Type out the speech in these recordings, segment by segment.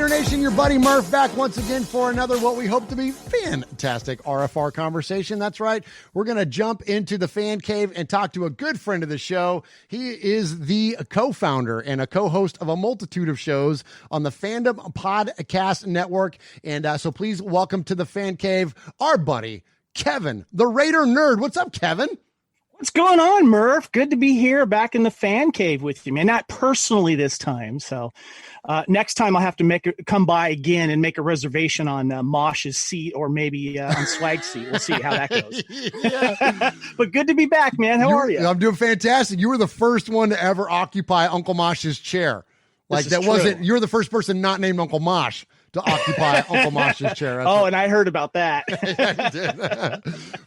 Raider Nation? Your buddy Murf back once again for another what we hope to be fantastic RFR conversation. That's right. We're going to jump into the fan cave and talk to a good friend of the show. He is the co-founder and a co-host of a multitude of shows on the Fandom Podcast Network. And so please welcome to the fan cave our buddy, Kevin, the Raider Nerd. What's up, Kevin? What's going on, Murf? Good to be here back in the fan cave with you, man. Not personally this time. So next time I'll have to come by again and make a reservation on Mosh's seat or maybe on Swag's seat. We'll see how that goes. Yeah. But good to be back, man. How are you? I'm doing fantastic. You were the first one to ever occupy Uncle Mosh's chair. Like that wasn't, you're the first person not named Uncle Mosh to occupy Uncle Mosh's chair. And I heard about that. Yeah, you did.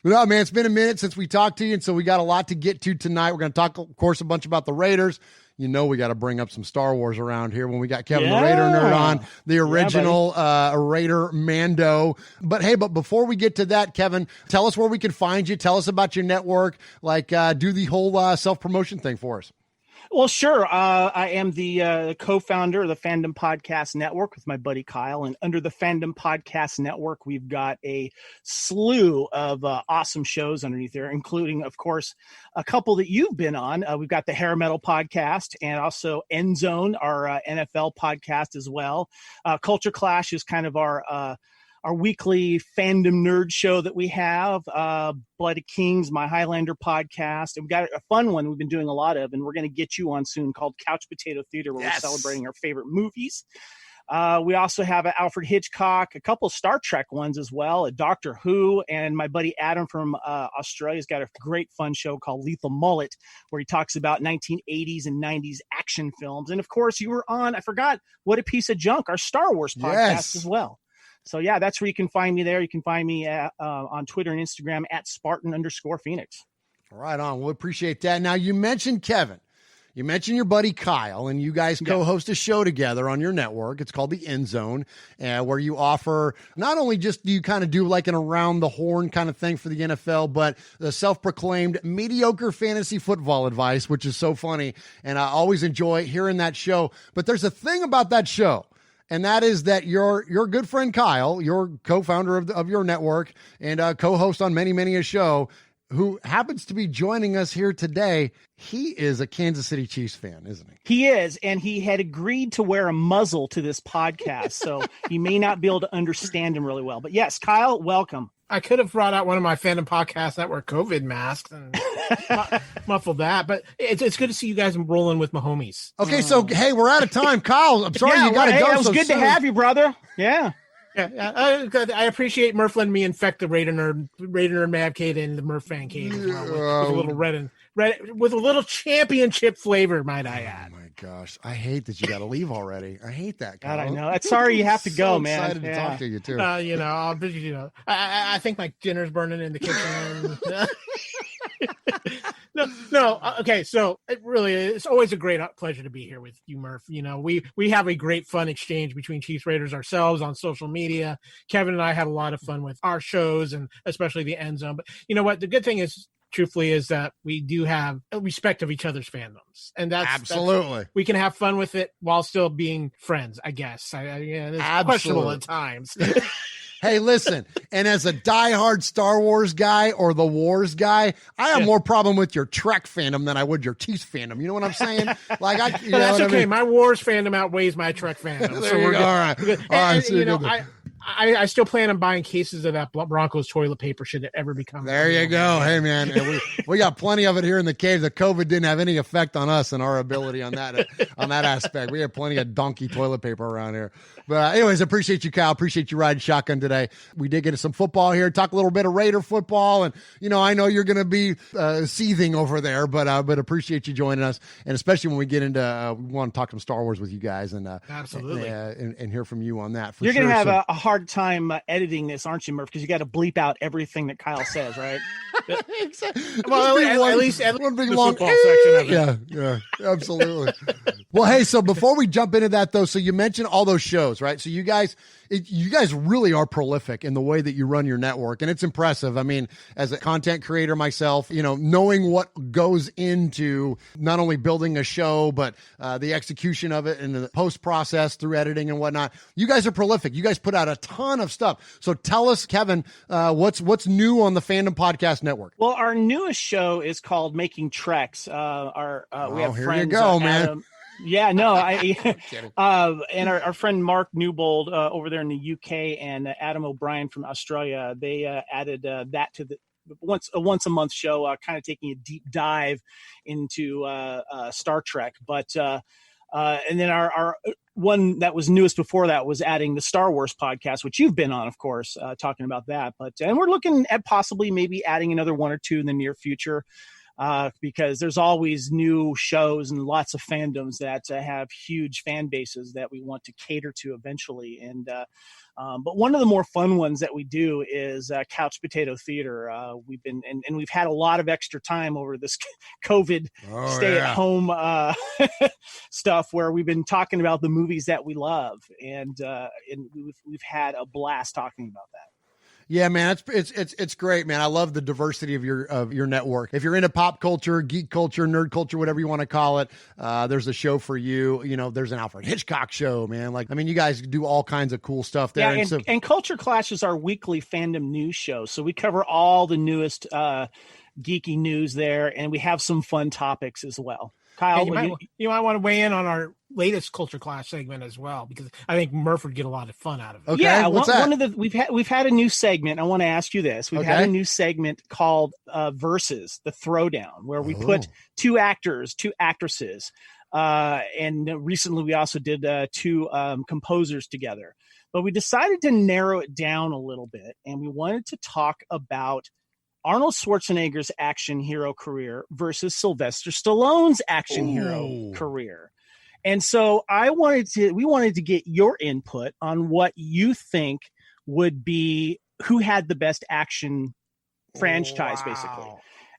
No, man, it's been a minute since we talked to you, and so we got a lot to get to tonight. We're going to talk, of course, a bunch about the Raiders. You know we got to bring up some Star Wars around here when we got Kevin the Raider Nerd on, the original Raider Mando. But hey, before we get to that, Kevin, tell us where we can find you. Tell us about your network. Do the whole self-promotion thing for us. Well, sure. I am the co-founder of the Fandom Podcast Network with my buddy Kyle. And under the Fandom Podcast Network, we've got a slew of awesome shows underneath there, including, of course, a couple that you've been on. We've got the Hair Metal Podcast and also Endzone, our NFL podcast as well. Culture Clash is kind of our weekly fandom nerd show that we have, Blood of Kings, my Highlander podcast. And we've got a fun one we've been doing a lot of, and we're going to get you on soon, called Couch Potato Theater, where we're celebrating our favorite movies. We also have Alfred Hitchcock, a couple Star Trek ones as well, a Doctor Who, and my buddy Adam from Australia's got a great fun show called Lethal Mullet, where he talks about 1980s and 90s action films. And of course, you were on, I forgot, What a Piece of Junk, our Star Wars podcast as well. So, yeah, that's where you can find me there. You can find me on Twitter and Instagram at Spartan_Phoenix. Right on. We'll appreciate that. Now, you mentioned Kevin. You mentioned your buddy Kyle, and you guys co-host a show together on your network. It's called the Endzone, where you offer not only just do you kind of do like an around the horn kind of thing for the NFL, but the self-proclaimed mediocre fantasy football advice, which is so funny. And I always enjoy hearing that show. But there's a thing about that show. And that is that your good friend Kyle, your co-founder of your network and co-host on many a show, who happens to be joining us here today, he is a Kansas City Chiefs fan, isn't he? He is, and he had agreed to wear a muzzle to this podcast, so he may not be able to understand him really well. But yes, Kyle, welcome. I could have brought out one of my Fandom Podcast Network COVID masks and muffled that, but it's good to see you guys rolling with my homies. Okay, so hey, we're out of time, Kyle. I'm sorry you got to go. It was good to have you, brother. Yeah. I appreciate Murf letting me infect the Raider Nerd Mad Cave and the Murf fan cave as well, with a little red with a little championship flavor, might I add. Oh my gosh, I hate that you got to leave already. I hate that, Kyle. God, I know. It's sorry you have to go, man. Excited to talk to you too. I think my dinner's burning in the kitchen. No. Okay, so it's always a great pleasure to be here with you, Murf. You know, we have a great fun exchange between Chiefs Raiders ourselves on social media. Kevin and I had a lot of fun with our shows and especially the Endzone. But you know what? The good thing is, truthfully, is that we do have a respect of each other's fandoms, and that's absolutely we can have fun with it while still being friends. I guess. It's questionable at times. Hey, listen, and as a diehard Star Wars guy or the Wars guy, I have more problem with your Trek fandom than I would your Chiefs fandom. You know what I'm saying? That's okay. I mean? My Wars fandom outweighs my Trek fandom. There you go. All right. So I still plan on buying cases of that Broncos toilet paper should it ever become. There you go. Hey, man, we got plenty of it here in the cave. The COVID didn't have any effect on us and our ability on that aspect. We have plenty of donkey toilet paper around here. But anyways, appreciate you, Kyle. Appreciate you riding shotgun today. We did get into some football here, talk a little bit of Raider football. And, I know you're going to be seething over there, but appreciate you joining us. And especially when we get into, we want to talk some Star Wars with you guys and absolutely and hear from you on that. You're going to have a hard time editing this, aren't you, Murf? Because you got to bleep out everything that Kyle says, right? Well, at least one big the long football section of it. Yeah, absolutely. Well, hey, so before we jump into that though, so you mentioned all those shows, right? So you guys really are prolific in the way that you run your network, and it's impressive. I mean, as a content creator myself, knowing what goes into not only building a show, but the execution of it and the post process through editing and whatnot. You guys are prolific. You guys put out a ton of stuff. So tell us, Kevin, what's new on the Fandom Podcast Network? Well, our newest show is called Making Treks. We have here friends. You go, man. Adam, yeah, no, and our friend Mark Newbold over there in the UK and Adam O'Brien from Australia, they added that to the once a month show, kind of taking a deep dive into Star Trek. But and then our one that was newest before that was adding the Star Wars podcast, which you've been on, of course, talking about that. And we're looking at possibly maybe adding another one or two in the near future. Because there's always new shows and lots of fandoms that have huge fan bases that we want to cater to eventually. And but one of the more fun ones that we do is Couch Potato Theater. We've been and we've had a lot of extra time over this COVID stay-at-home stuff where we've been talking about the movies that we love, and we've had a blast talking about that. Yeah, man, it's great, man. I love the diversity of your network. If you're into pop culture, geek culture, nerd culture, whatever you want to call it, there's a show for you. There's an Alfred Hitchcock show, man. You guys do all kinds of cool stuff there. Yeah, and Culture Clash is our weekly fandom news show. So we cover all the newest geeky news there, and we have some fun topics as well. Kyle, you might want to weigh in on our latest Culture Clash segment as well, because I think Murf would get a lot of fun out of it. Okay, yeah, what's that? One of the we've had a new segment. I want to ask you this. We've had a new segment called Versus, the Throwdown, where we put two actors, two actresses, and recently we also did two composers together. But we decided to narrow it down a little bit, and we wanted to talk about Arnold Schwarzenegger's action hero career versus Sylvester Stallone's action hero career. And so we wanted to get your input on what you think would be who had the best action franchise, basically.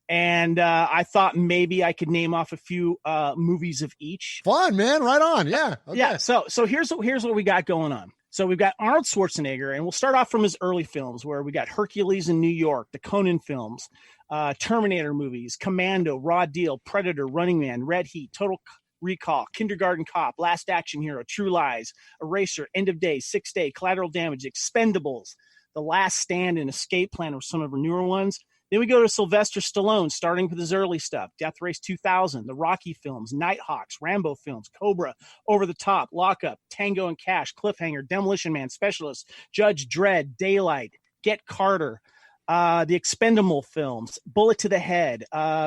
And I thought maybe I could name off a few movies of each. Fun, man. Right on. Yeah. Okay. Yeah. So here's what we got going on. So we've got Arnold Schwarzenegger, and we'll start off from his early films, where we got Hercules in New York, the Conan films, Terminator movies, Commando, Raw Deal, Predator, Running Man, Red Heat, Total Recall, Kindergarten Cop, Last Action Hero, True Lies, Eraser, End of Day, 6th Day, Collateral Damage, Expendables, The Last Stand, and Escape Plan were some of our newer ones. Then we go to Sylvester Stallone, starting with his early stuff, Death Race 2000, the Rocky films, Nighthawks, Rambo films, Cobra, Over the Top, Lockup, Tango and Cash, Cliffhanger, Demolition Man, Specialist, Judge Dredd, Daylight, Get Carter, the Expendable films, Bullet to the Head,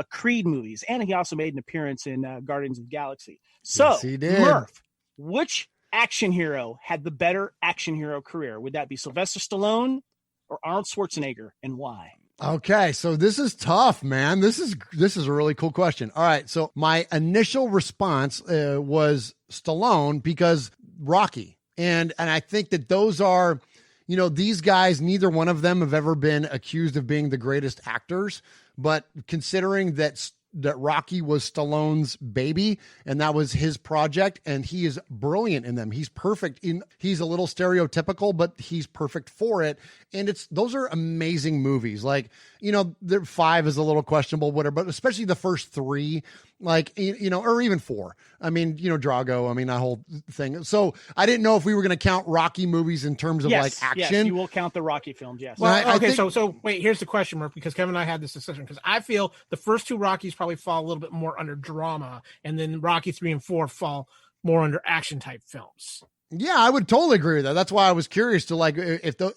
Creed movies, and he also made an appearance in Guardians of the Galaxy. So, yes, he did. Murph, which action hero had the better action hero career? Would that be Sylvester Stallone or Arnold Schwarzenegger, and why? Okay, so this is tough, man. This is a really cool question. All right, so my initial response was Stallone because Rocky, and I think that those are, these guys, neither one of them have ever been accused of being the greatest actors, but considering that Rocky was Stallone's baby and that was his project, and he is brilliant in them. He's perfect he's a little stereotypical, but he's perfect for it. And those are amazing movies. Their 5 is a little questionable, whatever, but especially the first 3, or even 4. Drago, that whole thing. So I didn't know if we were going to count Rocky movies in terms of action. Yes, you will count the Rocky films. Yes. Well, so wait, here's the question, Murph, because Kevin and I had this discussion, because I feel the first 2 Rockies probably fall a little bit more under drama, and then Rocky 3 and 4 fall more under action type films. Yeah, I would totally agree with that. That's why I was curious to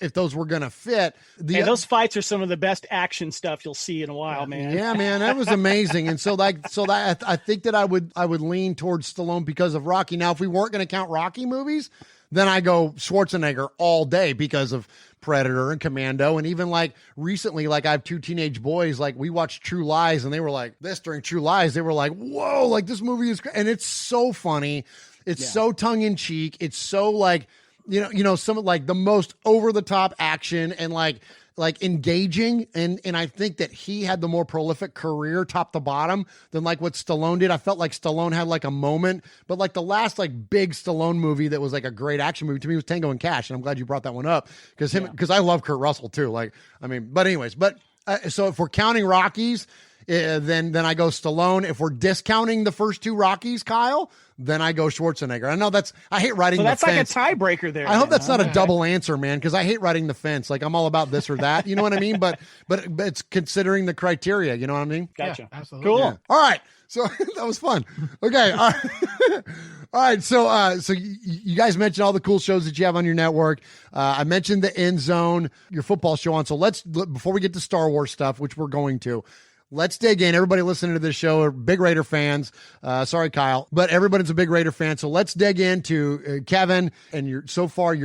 if those were going to fit. Those fights are some of the best action stuff you'll see in a while, man. Yeah, man, that was amazing. And I think that I would lean towards Stallone because of Rocky. Now, if we weren't going to count Rocky movies, then I go Schwarzenegger all day because of Predator and Commando. And even recently, I have 2 teenage boys, we watched True Lies, and they were like this during True Lies. They were like, whoa, this movie is, and it's so funny. It's so tongue in cheek. It's so some the most over the top action, and like engaging, and I think that he had the more prolific career top to bottom than like what Stallone did. I felt like Stallone had like a moment, but like the last like big Stallone movie that was like a great action movie to me was Tango and Cash, and I'm glad you brought that one up because I love Kurt Russell too. Like, I mean, but anyways, so if we're counting Rockies, then I go Stallone. If we're discounting the first two Rockies, Kyle, then I go Schwarzenegger. I know I hate writing the fence. That's like a tiebreaker there. I hope that's not a double answer, man, because I hate writing the fence. Like, I'm all about this or that. You know what I mean? But it's considering the criteria. You know what I mean? Gotcha. Yeah, absolutely. Cool. Yeah. All right. So that was fun. Okay. All right. All right. So you guys mentioned all the cool shows that you have on your network. I mentioned the Endzone, your football show on. So before we get to Star Wars stuff, which we're going to, let's dig in. Everybody listening to this show are big Raider fans. Sorry, Kyle, but everybody's a big Raider fan. So let's dig into Kevin and your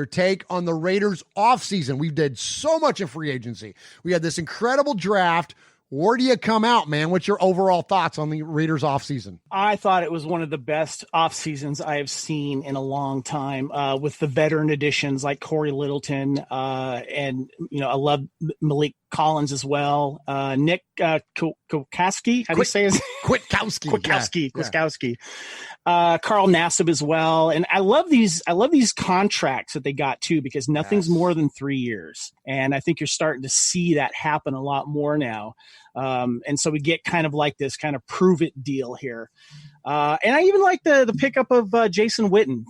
take on the Raiders offseason. We did so much in free agency. We had this incredible draft. Where do you come out, man? What's your overall thoughts on the Raiders offseason? I thought it was one of the best off seasons I have seen in a long time, with the veteran additions like Corey Littleton, and I love Malik Collins as well. Nick Kwiatkowski, how do you say his Kwiatkowski. Carl Nassib as well. And I love these contracts that they got too, because nothing's more than 3 years. And I think you're starting to see that happen a lot more now. And so we get kind of like this kind of prove it deal here. And I even like the pickup of Jason Witten,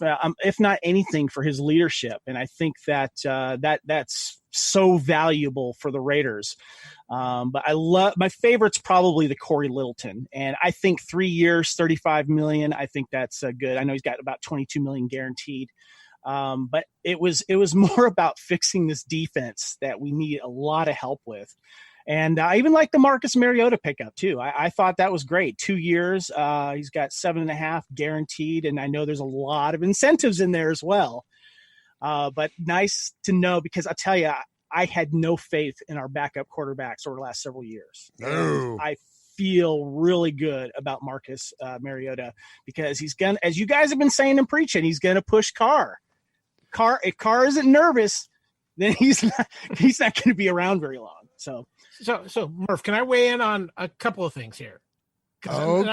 if not anything, for his leadership. And I think that's so valuable for the Raiders. But my favorite's probably the Corey Littleton. And I think 3 years, $35 million. I think that's good. I know he's got about $22 million guaranteed. But it was more about fixing this defense that we need a lot of help with. And I even like the Marcus Mariota pickup too. I thought that was great. 2 years. He's got 7.5 guaranteed. And I know there's a lot of incentives in there as well. But nice to know, because I tell you, I had no faith in our backup quarterbacks over the last several years. No. I feel really good about Marcus Mariota, because he's going to, as you guys have been saying and preaching, he's going to push Carr. If Carr isn't nervous, then he's not going to be around very long. So Murph, can I weigh in on a couple of things here? Okay.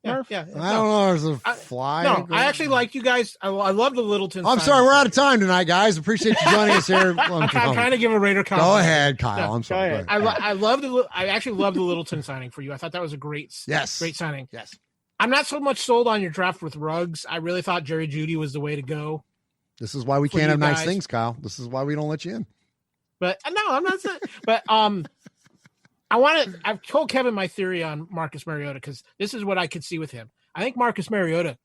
Yeah. I don't know. There's a fly. I actually like you guys. I love the Littleton. I'm sorry. We're out of time tonight, guys. Appreciate you joining us here. I'm trying to give a Raider comment. Go ahead, Kyle. Yeah, I'm sorry. I actually love the Littleton signing for you. I thought that was a great signing. Yes. I'm not so much sold on your draft with Ruggs. I really thought Jerry Jeudy was the way to go. This is why we can't have nice things, Kyle. This is why we don't let you in. But no, I'm not saying. But I've told Kevin my theory on Marcus Mariota, because this is what I could see with him. I think Marcus Mariota,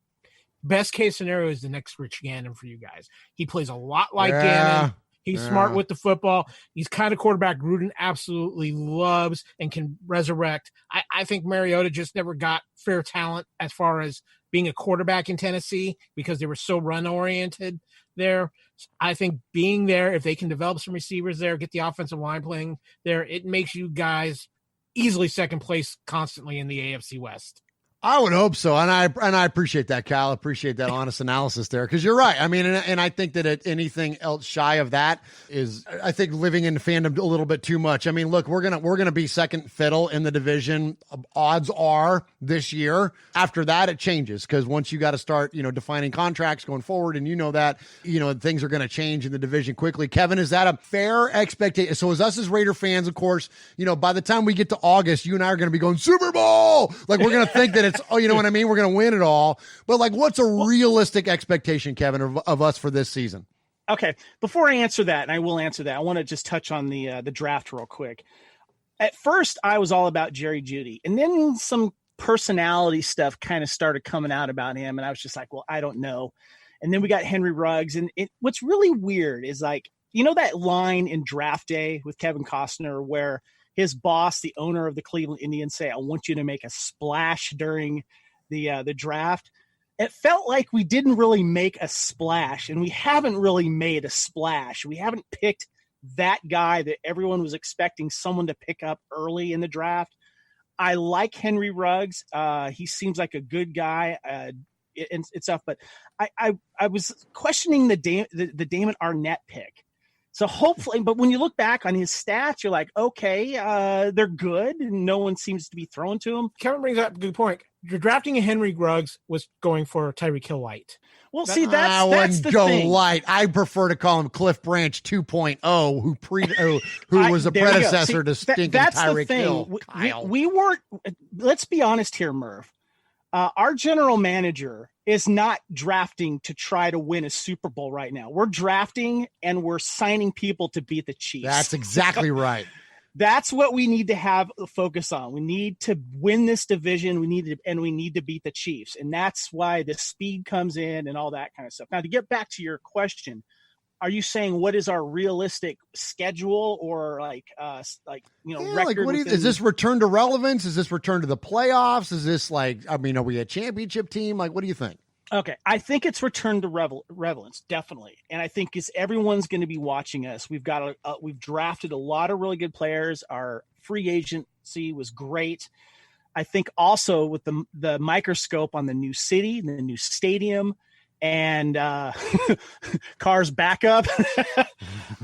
best case scenario, is the next Rich Gannon for you guys. He plays a lot like Gannon. He's smart with the football. He's kind of quarterback Gruden absolutely loves and can resurrect. I think Mariota just never got fair talent as far as being a quarterback in Tennessee, because they were so run-oriented there. I think being there, if they can develop some receivers there, get the offensive line playing there, it makes you guys easily second place constantly in the AFC West. I would hope so. And I appreciate that, Kyle. I appreciate that honest analysis there, because you're right. I mean, and I think that anything else shy of that is, I think, living in fandom a little bit too much. I mean, look, we're gonna be second fiddle in the division. Odds are this year. After that, it changes, because once you got to start, defining contracts going forward, and that, things are going to change in the division quickly. Kevin, is that a fair expectation? So as us as Raider fans, of course, by the time we get to August, you and I are going to be going Super Bowl. Like, we're going to think that it's, you know what I mean? We're going to win it all. But like, what's a realistic expectation, Kevin, of us for this season? Okay. Before I answer that, and I will answer that, I want to just touch on the draft real quick. At first, I was all about Jerry Jeudy, and then some personality stuff kind of started coming out about him. And I was just like, well, I don't know. And then we got Henry Ruggs. And what's really weird is, like, that line in Draft Day with Kevin Costner where his boss, the owner of the Cleveland Indians, say, I want you to make a splash during the draft. It felt like we didn't really make a splash, and we haven't really made a splash. We haven't picked that guy that everyone was expecting someone to pick up early in the draft. I like Henry Ruggs. He seems like a good guy and stuff, but I was questioning the Damon Arnett pick. So hopefully, but when you look back on his stats, you're like, okay, they're good, and no one seems to be throwing to him. Kevin brings up a good point. You're drafting a Henry Ruggs was going for Tyreek Hill light. Well, see, I that's wouldn't the go thing. light. I prefer to call him Cliff Branch 2.0, who was a predecessor to stinking that's Tyreek the thing. Hill. Kyle. We weren't. Let's be honest here, Murf. Our general manager is not drafting to try to win a Super Bowl right now. We're drafting and we're signing people to beat the Chiefs. That's exactly right. That's what we need to have a focus on. We need to win this division. We need to beat the Chiefs. And that's why the speed comes in and all that kind of stuff. Now, to get back to your question, are you saying what is our realistic schedule or record? Is this return to relevance? Is this return to the playoffs? Is this are we a championship team? Like, what do you think? Okay, I think it's return to relevance, definitely, and I think everyone's going to be watching us. We've drafted a lot of really good players. Our free agency was great. I think also with the microscope on the new city, the new stadium, and Carr's backup,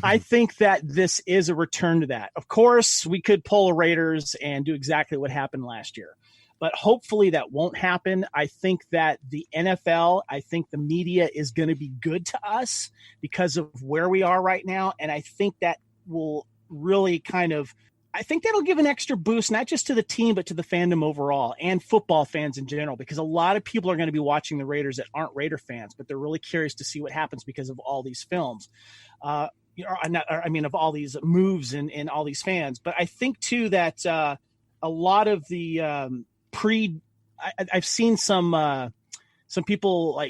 I think that this is a return to that. Of course, we could pull a Raiders and do exactly what happened last year. But hopefully that won't happen. I think that the NFL, I think the media is going to be good to us because of where we are right now. And I think that will really I think that'll give an extra boost, not just to the team, but to the fandom overall and football fans in general, because a lot of people are going to be watching the Raiders that aren't Raider fans, but they're really curious to see what happens because of all these films. Of all these moves and all these fans. But I think too that a lot of the I've seen some people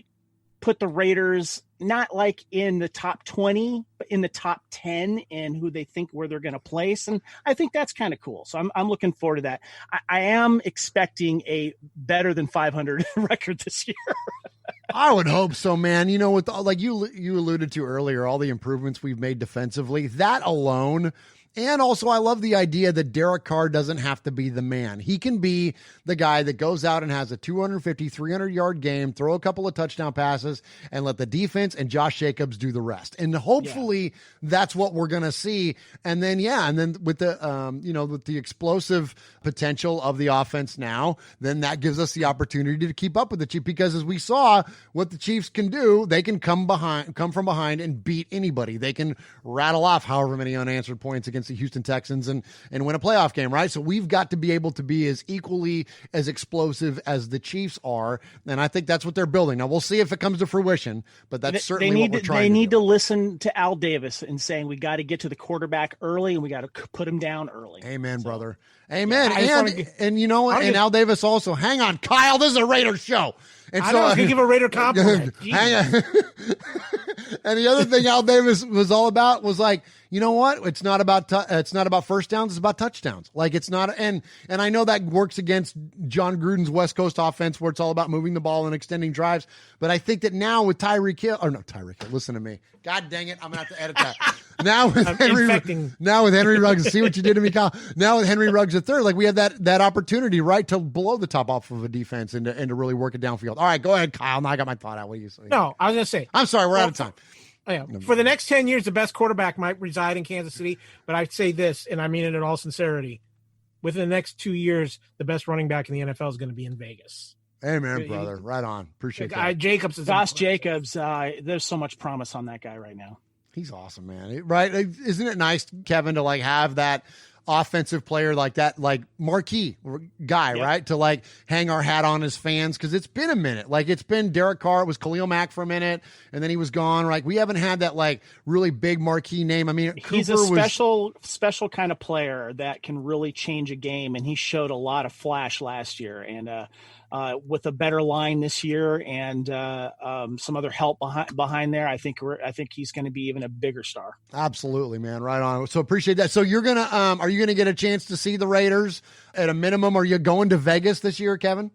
put the Raiders not in the top 20, but in the top 10 and who they think where they're going to place. And I think that's kind of cool. So I'm looking forward to that. I am expecting a better than 500 record this year. I would hope so, man. With you alluded to earlier, all the improvements we've made defensively, that alone. And also, I love the idea that Derek Carr doesn't have to be the man. He can be the guy that goes out and has a 250, 300-yard game, throw a couple of touchdown passes, and let the defense and Josh Jacobs do the rest. And hopefully that's what we're going to see. And then, with the explosive potential of the offense now, then that gives us the opportunity to keep up with the Chiefs. Because as we saw, what the Chiefs can do, they can come from behind and beat anybody. They can rattle off however many unanswered points against the Houston Texans and win a playoff game, right? So we've got to be able to be as equally as explosive as the Chiefs are, and I think that's what they're building. Now we'll see if it comes to fruition, but that's certainly what we're trying to do. They need to listen to Al Davis and saying we got to get to the quarterback early and we got to put him down early. Amen, brother. Amen. And you know what? And Al Davis also, hang on, Kyle, this is a Raiders show. And I was going to give a Raider compliment. Hang on. And the other thing Al Davis was all about was you know what? It's not about first downs. It's about touchdowns. It's not. And I know that works against John Gruden's West Coast offense, where it's all about moving the ball and extending drives. But I think that now with Tyreek Hill, listen to me. God dang it, I'm gonna have to edit that. Now with Henry Ruggs, see what you did to me, Kyle. Now with Henry Ruggs at third, we have that opportunity, right, to blow the top off of a defense and to really work it downfield. All right, go ahead, Kyle. Now I got my thought out. What do you say? No, I was gonna say. I'm sorry, we're out of time. Yeah. For the next 10 years, the best quarterback might reside in Kansas City, but I'd say this, and I mean it in all sincerity. Within the next 2 years, the best running back in the NFL is going to be in Vegas. Amen, brother. Right on. Appreciate that. Josh Jacobs, there's so much promise on that guy right now. He's awesome, man. Right? Isn't it nice, Kevin, to have that offensive player like that, marquee guy, right? To hang our hat on as fans, because it's been a minute. It's been Derek Carr, it was Khalil Mack for a minute, and then he was gone. We haven't had that really big marquee name. I mean, he's a special kind of player that can really change a game, and he showed a lot of flash last year. And with a better line this year and some other help behind there, I think he's going to be even a bigger star. Absolutely, man. Right on. So appreciate that. So you're gonna are you gonna get a chance to see the Raiders at a minimum? Are you going to Vegas this year, Kevin?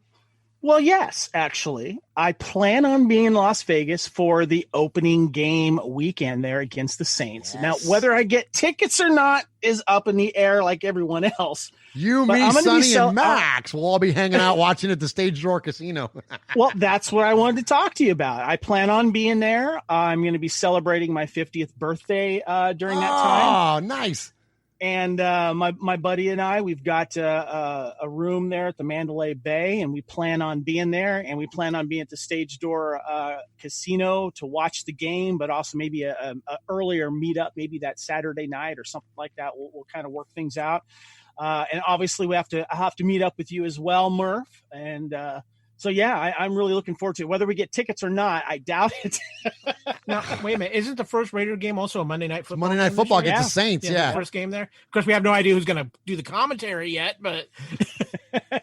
Well, yes, actually. I plan on being in Las Vegas for the opening game weekend there against the Saints. Yes. Now, whether I get tickets or not is up in the air like everyone else. You, me, Sonny, and Max will all be hanging out watching at the Stage Door Casino. Well, that's what I wanted to talk to you about. I plan on being there. I'm going to be celebrating my 50th birthday during that time. Oh, nice. And my buddy and I, we've got a room there at the Mandalay Bay, and we plan on being there. And we plan on being at the Stage Door Casino to watch the game, but also maybe a earlier meetup, maybe that Saturday night or something like that. We'll kind of work things out. And obviously, I have to meet up with you as well, Murf. And so, yeah, I'm really looking forward to it. Whether we get tickets or not, I doubt it. Now, wait a minute. Isn't the first Raider game also a Monday Night Football? Monday Night Football against the Saints, yeah. The first game there. Of course, we have no idea who's going to do the commentary yet, but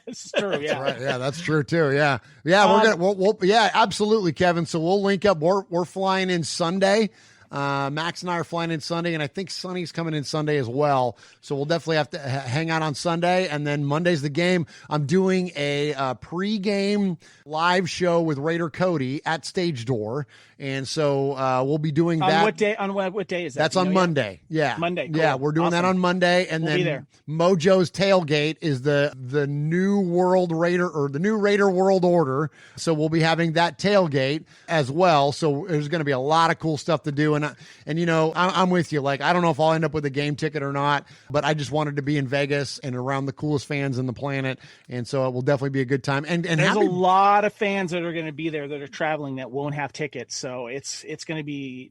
it's true. Yeah, right. Yeah, that's true too. Yeah, we'll yeah, absolutely, Kevin. So we'll link up. We're flying in Sunday. Max and I are flying in Sunday, and I think Sonny's coming in Sunday as well. So we'll definitely have to hang out on Sunday, and then Monday's the game. I'm doing a pre-game live show with Raider Cody at Stage Door, and so we'll be doing that. On what day? On what day is that? That's on Monday. Yeah, Monday. Cool. Yeah, we're doing that on Monday, and we'll then Mojo's Tailgate is the new World Raider or the new Raider World Order. So we'll be having that tailgate as well. So there's going to be a lot of cool stuff to do. And you know, I'm with you. Like, I don't know if I'll end up with a game ticket or not, but I just wanted to be in Vegas and around the coolest fans on the planet. And so it will definitely be a good time. And there's a lot of fans that are going to be there that are traveling that won't have tickets. So it's going to be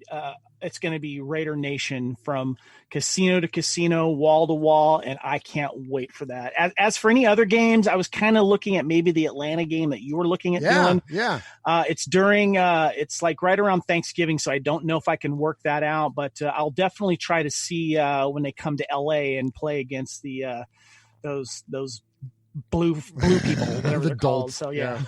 Raider Nation from casino to casino, wall to wall, and I can't wait for that. As for any other games, I was kind of looking at maybe the Atlanta game that you were looking at doing. Yeah. It's during it's like right around Thanksgiving, so I don't know if I can work that out, but I'll definitely try to see when they come to LA and play against the those blue people, whatever they're called. So yeah.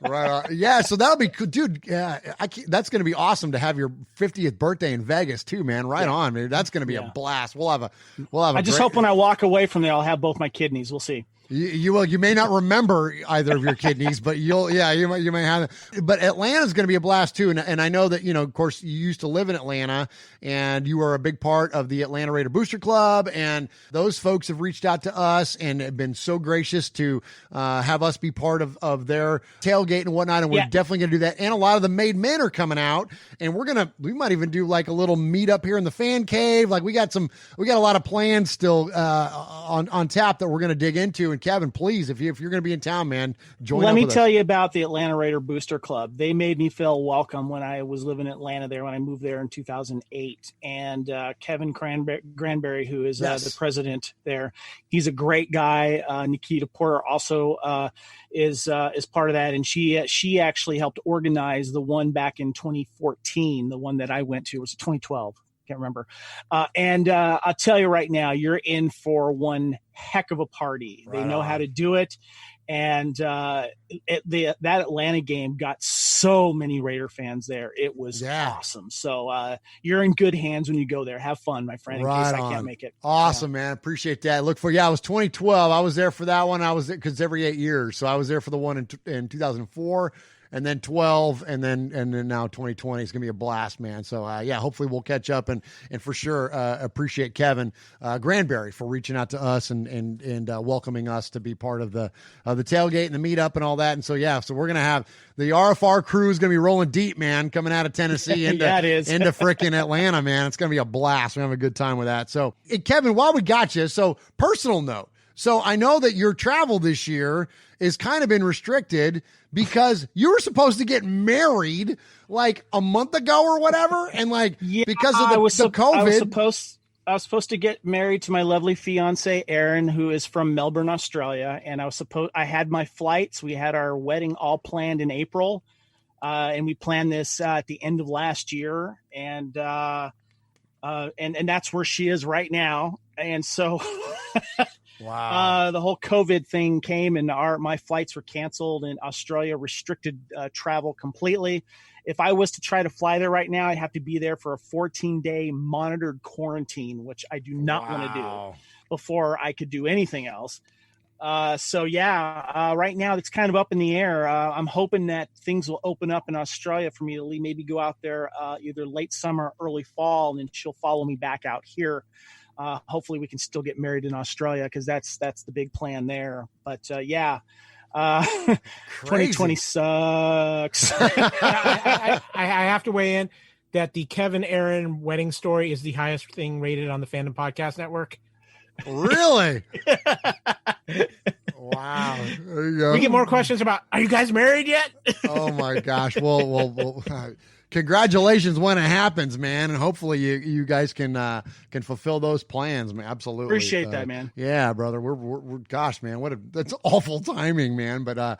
Right on. Yeah, so that'll be cool, dude. That's going to be awesome to have your 50th birthday in Vegas too, man. Right on, man. That's going to be a blast. We'll have a. I just hope when I walk away from there, I'll have both my kidneys. We'll see. You will. You may not remember either of your kidneys, but you may have it. But Atlanta's going to be a blast too. And I know that, you know, of course, you used to live in Atlanta and you were a big part of the Atlanta Raider Booster Club. And those folks have reached out to us and have been so gracious to have us be part of their tailgate and whatnot. And we're definitely going to do that. And a lot of the made men are coming out, and we might even do like a little meetup here in the fan cave. Like we got a lot of plans still on tap that we're going to dig into. And Kevin, please, if you're going to be in town, man, join us. Let me tell you about the Atlanta Raider Booster Club. They made me feel welcome when I was living in Atlanta there, when I moved there in 2008. And Kevin Granberry, who is the president there, he's a great guy. Nikita Porter also is part of that. And she actually helped organize the one back in 2014. The one that I went to was 2012. Can't remember. And I'll tell you right now, you're in for one heck of a party. They know how to do it. And that Atlanta game got so many Raider fans there. It was awesome. So you're in good hands when you go there. Have fun, my friend, in case I can't make it. Awesome, man. Appreciate that. It was 2012. I was there for that one. I was there because every 8 years. So I was there for the one in 2004. And then 12, and then now 2020 is gonna be a blast, man. So hopefully we'll catch up and for sure appreciate Kevin Granberry for reaching out to us and welcoming us to be part of the tailgate and the meetup and all that. And so so we're gonna have the RFR crew is gonna be rolling deep, man, coming out of Tennessee into frickin' Atlanta, man. It's gonna be a blast. We're gonna have a good time with that. So Kevin, while we got you, so personal note. So I know that your travel this year is kind of been restricted because you were supposed to get married like a month ago or whatever. And because of the COVID. I was supposed to get married to my lovely fiance, Erin, who is from Melbourne, Australia. And I had my flights. We had our wedding all planned in April. And we planned this at the end of last year. And that's where she is right now. And so wow. The whole COVID thing came and my flights were canceled, and Australia restricted travel completely. If I was to try to fly there right now, I'd have to be there for a 14-day monitored quarantine, which I do not want to do before I could do anything else. Right now it's kind of up in the air. I'm hoping that things will open up in Australia for me to maybe go out there either late summer, early fall, and then she'll follow me back out here. Hopefully we can still get married in Australia because that's the big plan there. But 2020 sucks. I have to weigh in that the Kevin Aaron wedding story is the highest thing rated on the Fandom Podcast Network. Really? Wow. There you go. We get more questions about, are you guys married yet? Oh my gosh. Well, congratulations when it happens, man, and hopefully you guys can fulfill those plans, man. Absolutely appreciate that, man. Yeah, brother. We're gosh, man, that's awful timing, man. But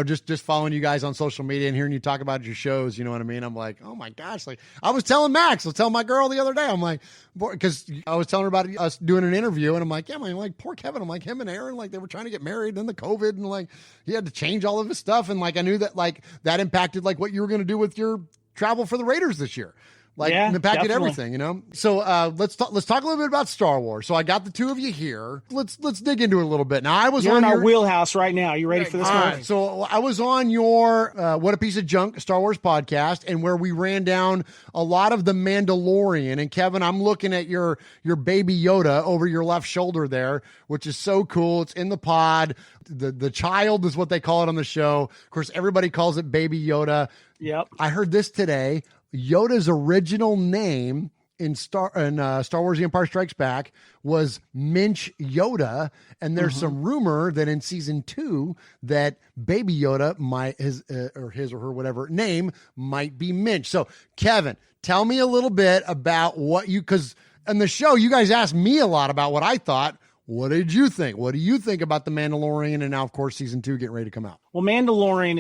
just following you guys on social media and hearing you talk about your shows, you know what I mean. I'm like, oh my gosh, like I was telling my girl the other day, I'm like, because I was telling her about us doing an interview, and I'm like, yeah, man, like poor Kevin, I'm like him and Aaron, like they were trying to get married, then the COVID, and like he had to change all of his stuff, and like I knew that like that impacted like what you were going to do with your travel for the Raiders this year. Like impacted everything, you know? So let's talk a little bit about Star Wars. So I got the two of you here. Let's dig into it a little bit. Now I was You're on in our your wheelhouse right now. You ready for this? All right. So I was on your What a Piece of Junk Star Wars podcast, and where we ran down a lot of the Mandalorian. And Kevin, I'm looking at your baby Yoda over your left shoulder there, which is so cool. It's in the pod. The child is what they call it on the show. Of course, everybody calls it Baby Yoda. Yep. I heard this today. Yoda's original name in Star Wars: The Empire Strikes Back was Minch Yoda, and there's some rumor that in season 2 that Baby Yoda his or her whatever name might be Minch. So Kevin, tell me a little bit about because in the show you guys asked me a lot about what I thought. What did you think? What do you think about The Mandalorian? And now, of course, season 2 getting ready to come out. Well, Mandalorian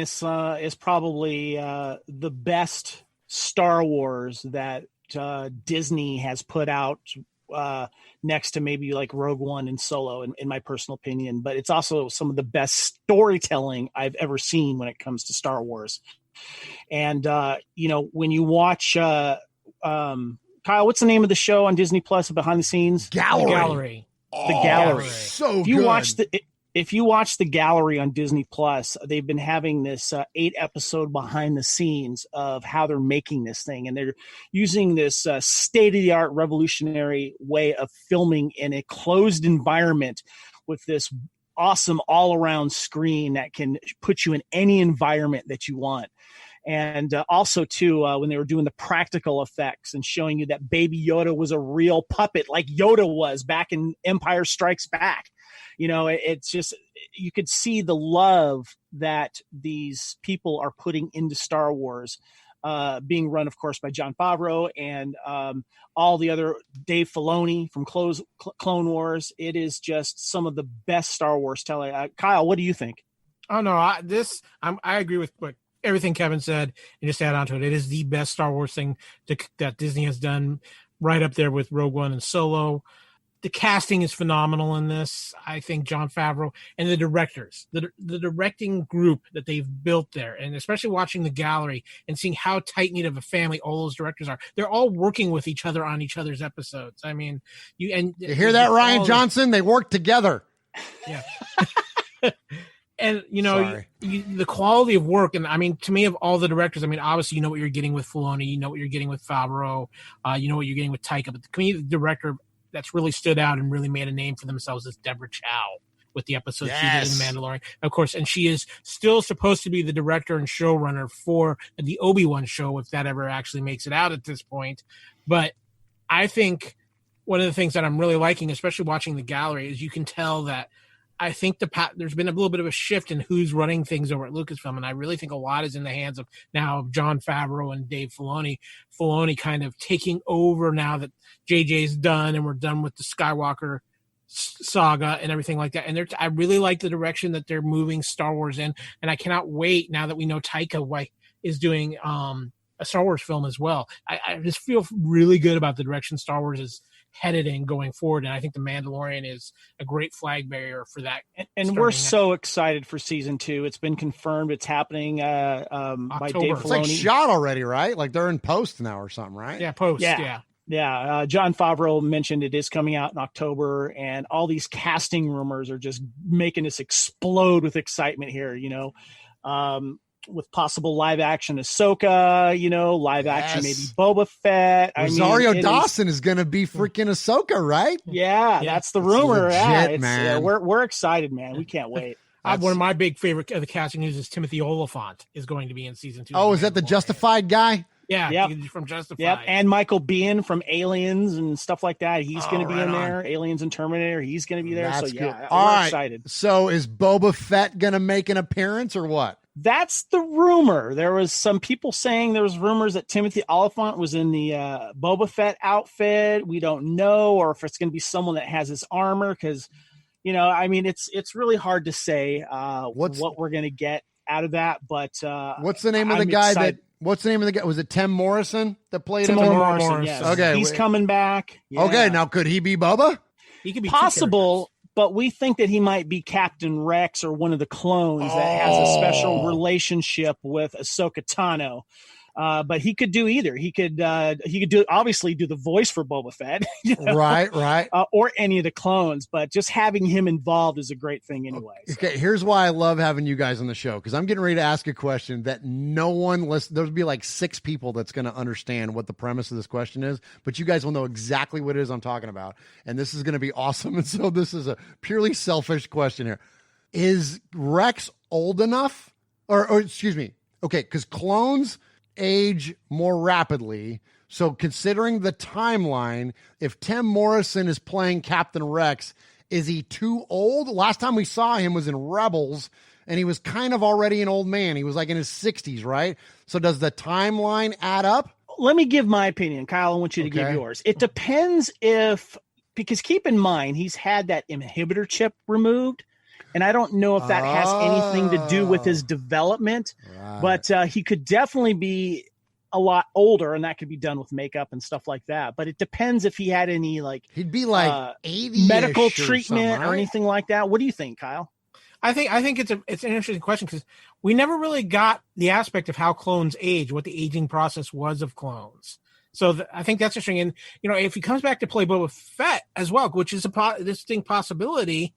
is probably the best Star Wars that Disney has put out, next to maybe like Rogue One and Solo, in my personal opinion. But it's also some of the best storytelling I've ever seen when it comes to Star Wars. And when you watch Kyle, what's the name of the show on Disney Plus behind the scenes? Gallery. The Gallery. So if you watch the Gallery on Disney Plus, they've been having this 8-episode behind the scenes of how they're making this thing, and they're using this state-of-the-art revolutionary way of filming in a closed environment with this awesome all-around screen that can put you in any environment that you want. And also, too, when they were doing the practical effects and showing you that Baby Yoda was a real puppet like Yoda was back in Empire Strikes Back. It's just, you could see the love that these people are putting into Star Wars, being run, of course, by Jon Favreau and all the other Dave Filoni from Clone Wars. It is just some of the best Star Wars telling. Kyle, what do you think? Oh, no, I agree with what everything Kevin said, and just add on to it. It is the best Star Wars thing that Disney has done, right up there with Rogue One and Solo. The casting is phenomenal in this. I think Jon Favreau and the directors, the directing group that they've built there, and especially watching the Gallery and seeing how tight-knit of a family all those directors are. They're all working with each other on each other's episodes. I mean, you hear that, Ryan Johnson? They work together. Yeah. And, the quality of work, and I mean, to me, of all the directors, I mean, obviously, you know what you're getting with Filoni, you know what you're getting with Favreau, you know what you're getting with Taika, but to me, the director that's really stood out and really made a name for themselves is Deborah Chow with the episode she did in The Mandalorian. Of course, and she is still supposed to be the director and showrunner for the Obi-Wan show, if that ever actually makes it out at this point. But I think one of the things that I'm really liking, especially watching the Gallery, is you can tell that I think there's been a little bit of a shift in who's running things over at Lucasfilm, and I really think a lot is in the hands of now Jon Favreau and Dave Filoni. Filoni kind of taking over now that JJ's done and we're done with the Skywalker saga and everything like that. And I really like the direction that they're moving Star Wars in, and I cannot wait now that we know Taika is doing a Star Wars film as well. I just feel really good about the direction Star Wars is headed in going forward, and I think The Mandalorian is a great flag bearer for that. And we're so excited for season 2. It's been confirmed. It's happening by Dave Filoni. It's like shot already, right? Like they're in post now or something, right? Yeah, post. Yeah. Yeah, Jon Favreau mentioned it is coming out in October, and all these casting rumors are just making us explode with excitement here. With possible live action Ahsoka, live action maybe Boba Fett. Rosario Dawson is going to be freaking Ahsoka, right? Yeah, that's the rumor. Legit, man. We're excited, man. We can't wait. One of my big favorite of the casting news is Timothy Oliphant is going to be in season 2. Oh, is that the Justified guy? Yeah, yep. From Justified. Yep, and Michael Biehn from Aliens and stuff like that. He's going to be in there. On. Aliens and Terminator. He's going to be there. That's so, cool. we're excited. So is Boba Fett going to make an appearance or what? That's the rumor. There was some people saying there was rumors that Timothy Oliphant was in the Boba Fett outfit. We don't know, or if it's going to be someone that has his armor, because, it's really hard to say what we're going to get out of that. But what's the name of the guy excited. What's the name of the guy? Was it Tim Morrison that played him? Tim Morrison, yes. Okay. He's coming back. Yeah. Okay, now could he be Boba? He could be possible, but we think that he might be Captain Rex or one of the clones that has a special relationship with Ahsoka Tano. But he could do either. He could obviously do the voice for Boba Fett, right, or any of the clones. But just having him involved is a great thing, anyway. So. Okay, here's why I love having you guys on the show, because I'm getting ready to ask a question that no one listens. There'll be like 6 people that's going to understand what the premise of this question is, but you guys will know exactly what it is I'm talking about, and this is going to be awesome. And so this is a purely selfish question here: is Rex old enough, or excuse me? Okay, because clones age more rapidly. So considering the timeline, if Tim Morrison is playing Captain Rex, is he too old? Last time we saw him was in Rebels, and he was kind of already an old man. He was like in his 60s, right? So does the timeline add up? Let me give my opinion. Kyle, I want you to give yours. It depends because keep in mind, he's had that inhibitor chip removed. And I don't know if that has anything to do with his development, but he could definitely be a lot older, and that could be done with makeup and stuff like that. But it depends if he had any he'd be like 80 medical treatment or anything like that. What do you think, Kyle? I think it's an interesting question, because we never really got the aspect of how clones age, what the aging process was of clones. So I think that's interesting. And, if he comes back to play Boba Fett as well, which is a distinct possibility,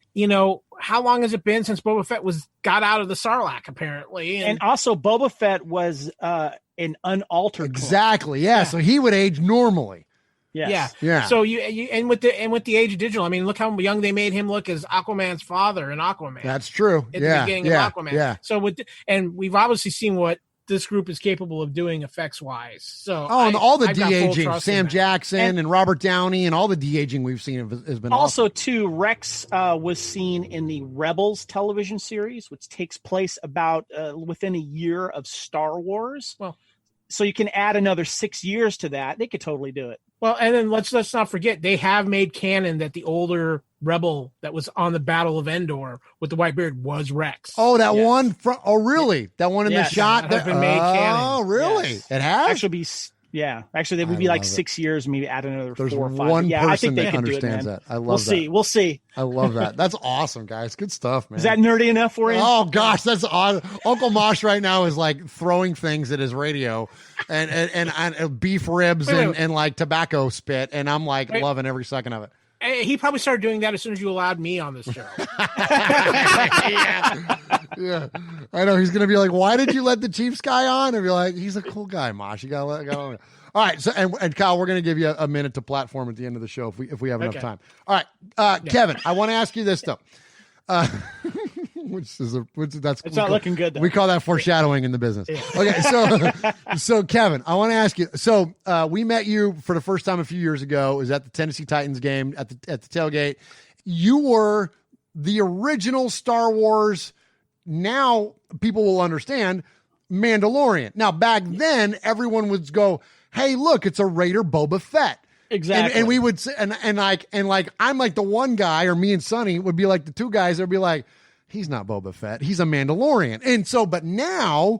how long has it been since Boba Fett got out of the Sarlacc, apparently? And also Boba Fett was an unaltered exactly. Yeah. So he would age normally. Yes. Yeah. So you with the age of digital, I mean, look how young they made him look as Aquaman's father in Aquaman. That's true. At the beginning of Aquaman. Yeah. So and we've obviously seen what this group is capable of doing effects wise. So and all the de-aging, Sam Jackson and Robert Downey, and all the de-aging we've seen has been also awesome. Too. Rex was seen in the Rebels television series, which takes place about within a year of Star Wars. Well, so you can add another 6 years to that. They could totally do it. Well, and then let's not forget, they have made canon that the older rebel that was on the Battle of Endor with the white beard was Rex. Oh, that one from? Oh, really? That one in the shot that has been made canon. Oh, really? Yes. It has. Actually, they would be like 6 years, maybe add another There's 4 or 5. one I think they that can understands do it, man. that. I love that. We'll see. I love that. That's awesome, guys. Good stuff, man. Is that nerdy enough for you? Oh gosh, that's awesome. Uncle Mosh right now is like throwing things at his radio, and beef ribs and like tobacco spit, and I'm like loving every second of it. He probably started doing that as soon as you allowed me on this show. yeah. I know he's gonna be like, "Why did you let the Chiefs guy on?" And be like, "He's a cool guy, Mosh. You gotta let." All right, so and Kyle, we're gonna give you a minute to platform at the end of the show if we have enough time. All right, Kevin, I want to ask you this though. It's not looking good though. We call that foreshadowing in the business. Okay, so Kevin, I want to ask you. So we met you for the first time a few years ago. It was at the Tennessee Titans game at the tailgate. You were the original Star Wars. Now people will understand Mandalorian. Now back then, everyone would go, "Hey, look, it's a Raider Boba Fett." Exactly. And we would say, and like I'm like the one guy, or me and Sonny would be like the two guys that would be like, he's not Boba Fett, he's a Mandalorian. And so, but now,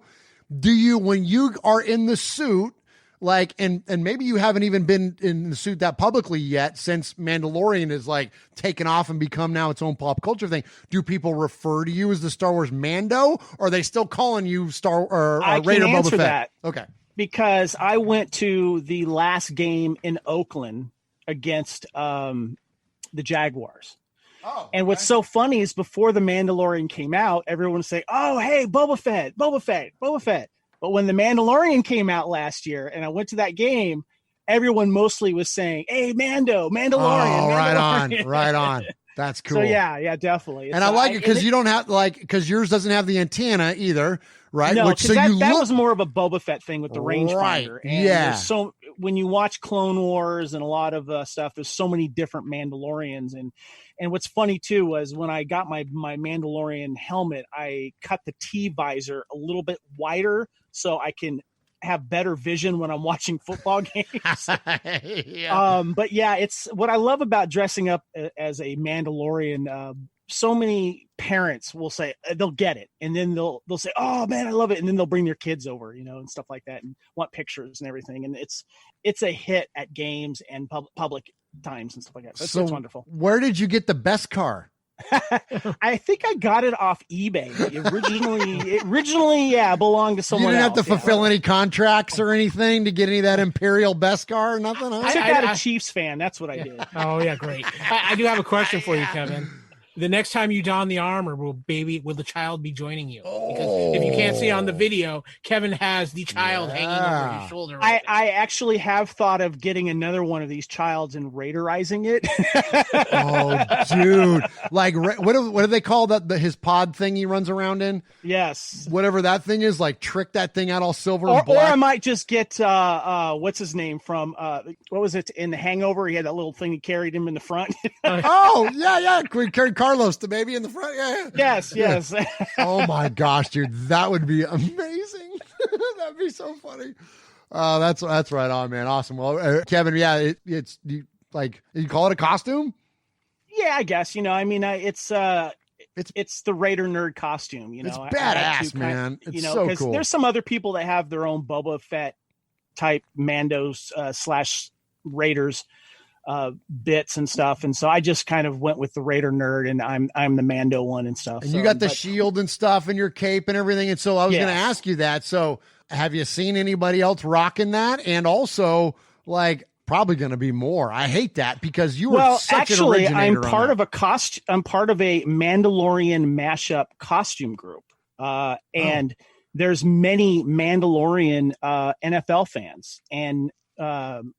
when you are in the suit, like, and maybe you haven't even been in the suit that publicly yet, since Mandalorian is like taken off and become now its own pop culture thing. Do people refer to you as the Star Wars Mando, or are they still calling you Raider Boba Fett? That. Okay. because I went to the last game in Oakland against the Jaguars. Oh, and what's so funny is before The Mandalorian came out, everyone would say, oh, hey, Boba Fett. But when The Mandalorian came out last year and I went to that game, everyone mostly was saying, hey, Mandalorian. Oh, right on. That's cool. So yeah, definitely. And I like it because you don't have because yours doesn't have the antenna either, right? No, Which, so that you look, was more of a Boba Fett thing with the rangefinder. And yeah. So when you watch Clone Wars and a lot of stuff, there's so many different Mandalorians. And what's funny too was when I got my Mandalorian helmet, I cut the T visor a little bit wider so I can have better vision when I'm watching football games. Yeah. But yeah, it's what I love about dressing up as a Mandalorian. So many parents will say they'll get it, and then they'll say, "Oh man, I love it," and then they'll bring their kids over, and stuff like that, and want pictures and everything. And it's a hit at games and public times and stuff like that. So it's wonderful. Where did you get the best car? I think I got it off eBay. Originally, yeah, belonged to someone else. You didn't have to fulfill any contracts or anything to get any of that Imperial best car or nothing? Huh? I took out a Chiefs fan. That's what I did. Oh, yeah, great. I do have a question for you, Kevin. The next time you don the armor, will the child be joining you? Because if you can't see on the video, Kevin has the child hanging over his shoulder. I actually have thought of getting another one of these childs and raiderizing it. Oh, dude! Like what do they call that? His pod thing he runs around in? Yes. Whatever that thing is, like trick that thing out all silver or, and black. Or I might just get what's his name from what was it in The Hangover? He had that little thing that carried him in the front. Oh yeah. We carried Carlos to baby in the front. Yeah. Yes. Oh my gosh, dude, that would be amazing. That'd be so funny. That's right on, man. Awesome. Well, Kevin, yeah, it's like you call it a costume. Yeah, I guess. It's the Raider nerd costume. It's badass, man. It's so cool. There's some other people that have their own Boba Fett type Mandos / Raiders bits and stuff, and so I just kind of went with the Raider nerd, and I'm the Mando one and stuff. And you got the shield and stuff, and your cape and everything. And so I was going to ask you that. So have you seen anybody else rocking that? And also, like, probably going to be more. I hate that because you were such an originator. I'm part of I'm part of a Mandalorian mashup costume group, and there's many Mandalorian NFL fans and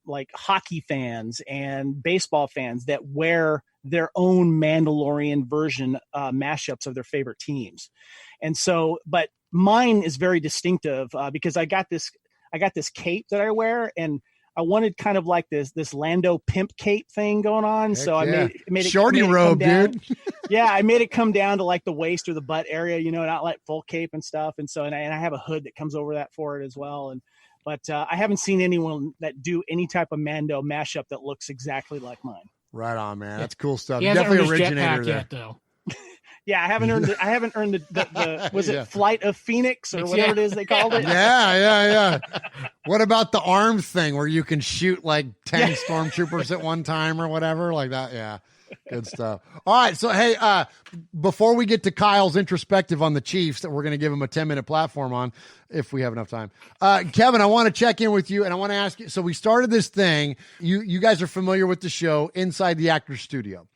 like hockey fans and baseball fans that wear their own Mandalorian version mashups of their favorite teams. And so, but mine is very distinctive because I got this cape that I wear, and I wanted kind of like this Lando pimp cape thing going on. Heck so I made it shorty robe, dude. Yeah, I made it come down to like the waist or the butt area, not like full cape and stuff. And so, and I have a hood that comes over that for it as well. But I haven't seen anyone that do any type of Mando mashup that looks exactly like mine. Right on, man. That's cool stuff. He Definitely originator there. yet, though. Yeah, I haven't earned the was it Flight of Phoenix or whatever it is they called it? Yeah. What about the arms thing where you can shoot like 10 stormtroopers at one time or whatever like that? Yeah. Good stuff. All right. So, hey, before we get to Kyle's introspective on the Chiefs that we're going to give him a 10-minute platform on, if we have enough time, Kevin, I want to check in with you and I want to ask you. So we started this thing. You guys are familiar with the show Inside the Actors Studio.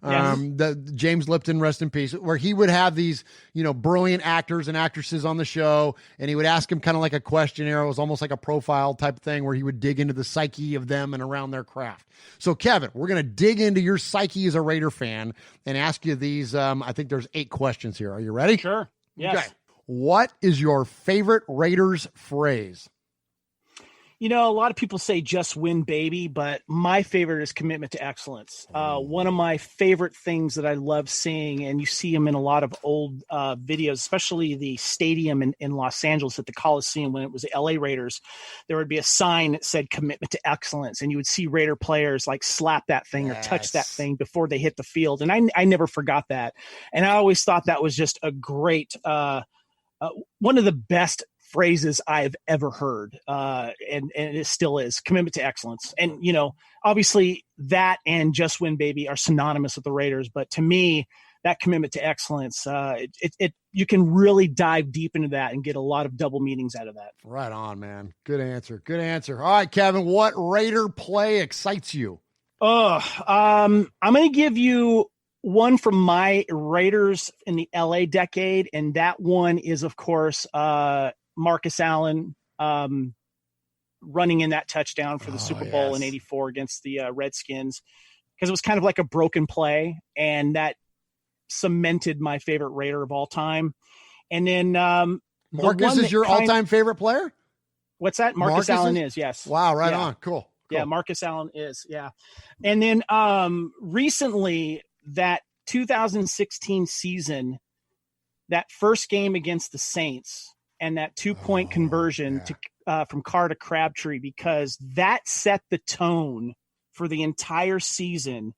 Yes. The James Lipton, rest in peace, where he would have these, brilliant actors and actresses on the show, and he would ask them kind of like a questionnaire. It was almost like a profile type thing where he would dig into the psyche of them and around their craft. So, Kevin, we're going to dig into your psyche as a Raider fan and ask you these. I think there's 8 questions here. Are you ready? Sure. Yes. Okay. What is your favorite Raiders phrase? A lot of people say just win, baby, but my favorite is commitment to excellence. One of my favorite things that I love seeing, and you see them in a lot of old videos, especially the stadium in Los Angeles at the Coliseum when it was the LA Raiders, there would be a sign that said commitment to excellence, and you would see Raider players like slap that thing or touch that thing before they hit the field. And I never forgot that. And I always thought that was just a great, one of the best phrases I've ever heard. And it still is commitment to excellence. And, obviously that and just win, baby are synonymous with the Raiders. But to me, that commitment to excellence, you can really dive deep into that and get a lot of double meanings out of that. Right on, man. Good answer. Good answer. All right, Kevin, what Raider play excites you? I'm going to give you one from my Raiders in the LA decade. And that one is, of course, Marcus Allen, running in that touchdown for the Super Bowl in '84 against the Redskins, because it was kind of like a broken play, and that cemented my favorite Raider of all time. And then Marcus is your all-time favorite player? What's that? Marcus Allen is, yes. Wow, right on. Cool. Yeah, Marcus Allen is, yeah. And then recently, that 2016 season, that first game against the Saints, and that 2-point conversion from Carr to Crabtree, because that set the tone for the entire season,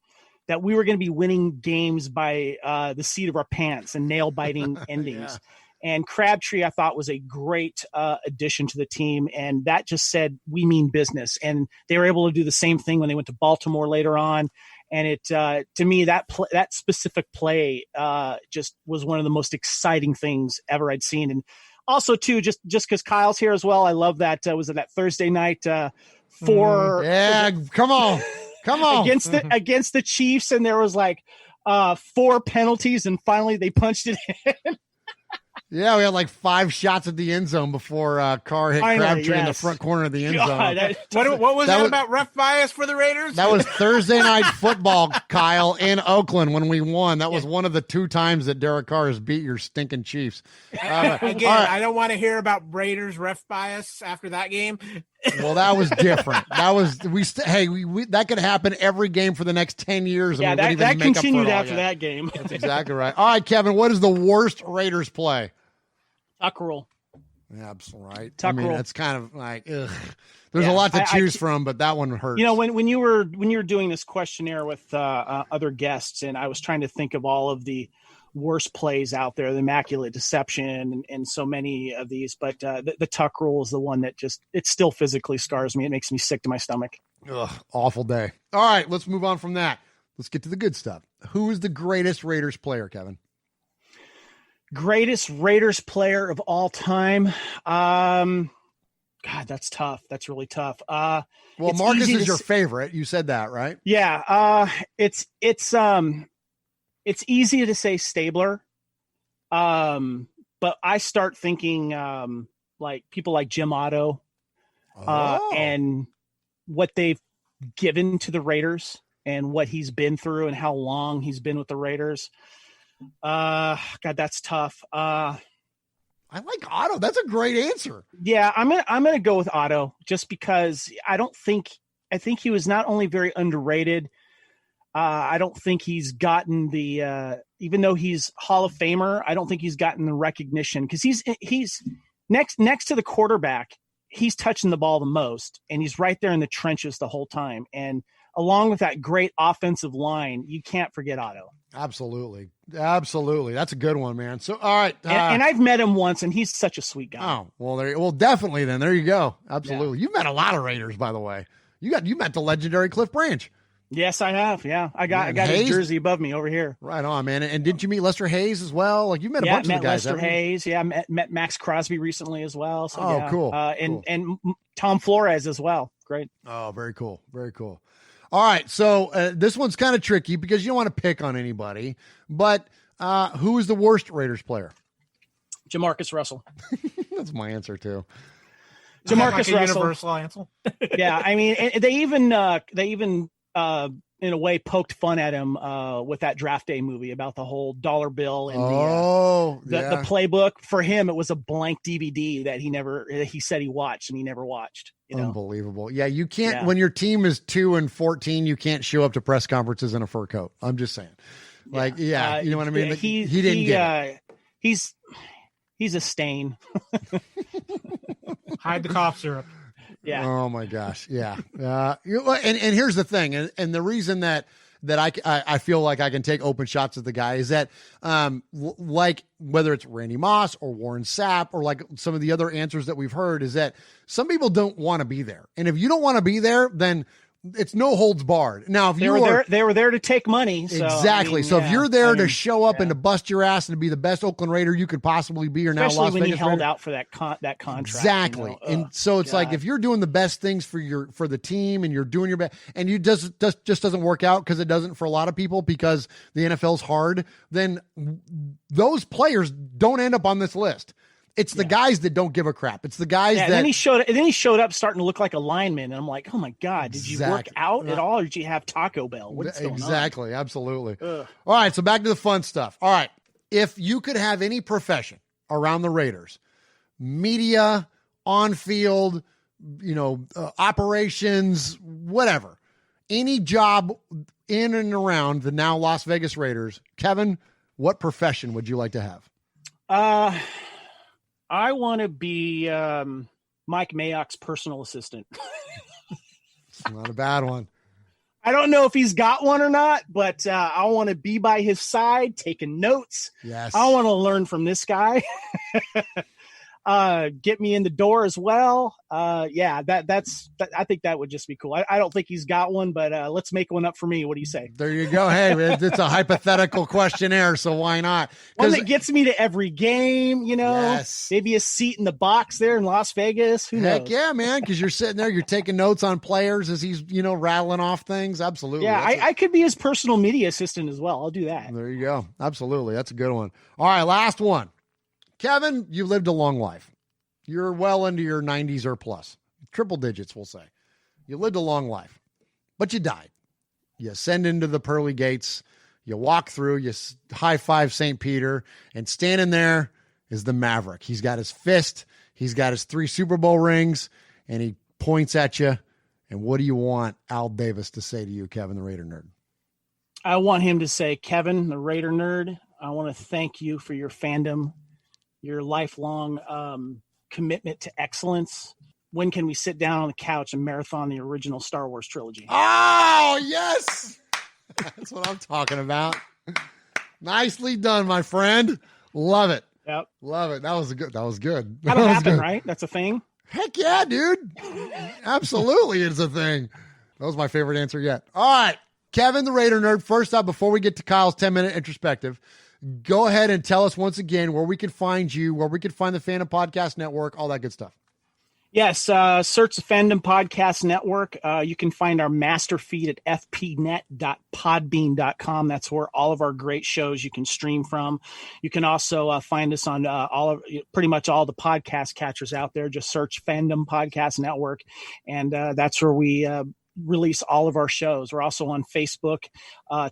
that we were going to be winning games by the seat of our pants and nail-biting endings. And Crabtree, I thought, was a great addition to the team, and that just said, we mean business. And they were able to do the same thing when they went to Baltimore later on. And it, to me, that specific play just was one of the most exciting things ever I'd seen. And also, too, just because Kyle's here as well, I love that. Was it that Thursday night come on. Come on. against the Chiefs, and there was like 4 penalties, and finally they punched it in. Yeah, we had like 5 shots at the end zone before Carr hit Crabtree in the front corner of the end zone. What was that about ref bias for the Raiders? That was Thursday night football, Kyle, in Oakland when we won. That was one of the 2 times that Derek Carr has beat your stinking Chiefs. Again, I don't want to hear about Raiders ref bias after that game. Well, that was different. That was that could happen every game for the next 10 years. And that continued after that game. That's exactly right. All right, Kevin, what is the worst Raiders play? Tuck rule. Yeah, absolutely right. Tuck rule. It's kind of like, ugh. There's a lot to choose from, but that one hurts. You know, when you were doing this questionnaire with other guests, and I was trying to think of all of the worst plays out there, the immaculate deception, and so many of these, but the tuck rule is the one that it still physically scars me. It makes me sick to my stomach. Ugh, awful day. All right, let's move on from that. Let's get to the good stuff. Who is the greatest Raiders player, Kevin? Greatest Raiders player of all time? God, that's tough. That's really tough. Well, Marcus is your favorite. You said that, right? Yeah. It's easy to say Stabler. But I start thinking like people like Jim Otto and what they've given to the Raiders and what he's been through and how long he's been with the Raiders. God, that's tough. I like Otto. That's a great answer. Yeah, I'm gonna go with Otto just because I think he was not only very underrated. I don't think he's gotten the even though he's Hall of Famer, I don't think he's gotten the recognition because he's next to the quarterback. He's touching the ball the most, and he's right there in the trenches the whole time. And along with that great offensive line, you can't forget Otto. Absolutely. That's a good one, man. So, all right. And I've met him once, and he's such a sweet guy. Oh, well, definitely then. There you go. Absolutely. Yeah. You've met a lot of Raiders, by the way. You met the legendary Cliff Branch. Yes, I have. Yeah. I got his jersey above me over here. Right on, man. And didn't you meet Lester Hayes as well? Like you met a bunch of the guys. Lester Hayes. Yeah. Met Max Crosby recently as well. So, cool. And Tom Flores as well. Great. Oh, very cool. Very cool. All right. So this one's kind of tricky because you don't want to pick on anybody, but who is the worst Raiders player? Jamarcus Russell. That's my answer too. Jamarcus Russell. Universal answer. Yeah. I mean, they even in a way poked fun at him with that Draft Day movie about the whole dollar bill and the playbook. For him, it was a blank DVD that he said he watched and he never watched. Unbelievable. Yeah, you can't when your team is 2-14, you can't show up to press conferences in a fur coat. I'm just saying. You know what I mean? He didn't get it. He's a stain. Hide the cough syrup. Yeah. Oh my gosh. Yeah. And here's the thing. And the reason that I feel like I can take open shots at the guy is that, like whether it's Randy Moss or Warren Sapp or like some of the other answers that we've heard is that some people don't want to be there. And if you don't want to be there, then it's no holds barred. Now, if they were there to take money. So, exactly. If you're there to show up and to bust your ass and to be the best Oakland Raider you could possibly be, or now especially Las when Vegas he held Raider. out for that contract. Exactly. And so it's like, if you're doing the best things for the team and you're doing your best and you just doesn't work out, because it doesn't for a lot of people, because the NFL's hard, then those players don't end up on this list. It's the guys that don't give a crap. It's the guys that. And then he showed up starting to look like a lineman, and I'm like, oh my God, did you work out at all, or did you have Taco Bell? What's going on? Exactly, absolutely. All right, so back to the fun stuff. All right, if you could have any profession around the Raiders, media, on field, operations, whatever, any job in and around the now Las Vegas Raiders, Kevin, what profession would you like to have? I want to be Mike Mayock's personal assistant. It's not a bad one. I don't know if he's got one or not, but I want to be by his side, taking notes. Yes. I want to learn from this guy. Get me in the door as well. I think that would just be cool. I don't think he's got one, but let's make one up for me. What do you say? There you go. Hey, it's a hypothetical questionnaire, so why not? One that gets me to every game, Yes. Maybe a seat in the box there in Las Vegas. Who knows? Heck yeah, man, because you're sitting there, you're taking notes on players as he's, rattling off things. Absolutely. Yeah, I could be his personal media assistant as well. I'll do that. There you go. Absolutely. That's a good one. All right, last one. Kevin, you lived a long life. You're well into your 90s or plus. Triple digits, we'll say. You lived a long life, but you died. You ascend into the pearly gates. You walk through, you high five St. Peter, and standing there is the Maverick. He's got his fist. He's got his 3 Super Bowl rings, and he points at you. And what do you want Al Davis to say to you, Kevin, the Raider Nerd? I want him to say, Kevin, the Raider Nerd, I want to thank you for your fandom, your lifelong commitment to excellence. When can we sit down on the couch and marathon the original Star Wars trilogy? Oh, yes. That's what I'm talking about. Nicely done, my friend. Love it. Yep. Love it. That was good. That'll happen, right? That's a thing. Heck yeah, dude. Absolutely. It's a thing. That was my favorite answer yet. All right. Kevin, the Raider Nerd. First up, before we get to Kyle's 10-minute introspective, go ahead and tell us once again where we can find you, where we can find the Fandom Podcast Network, all that good stuff. Yes, search the Fandom Podcast Network. You can find our master feed at fpnet.podbean.com. That's where all of our great shows you can stream from. You can also find us on pretty much all the podcast catchers out there. Just search Fandom Podcast Network, and that's where we release all of our shows. We're also on Facebook,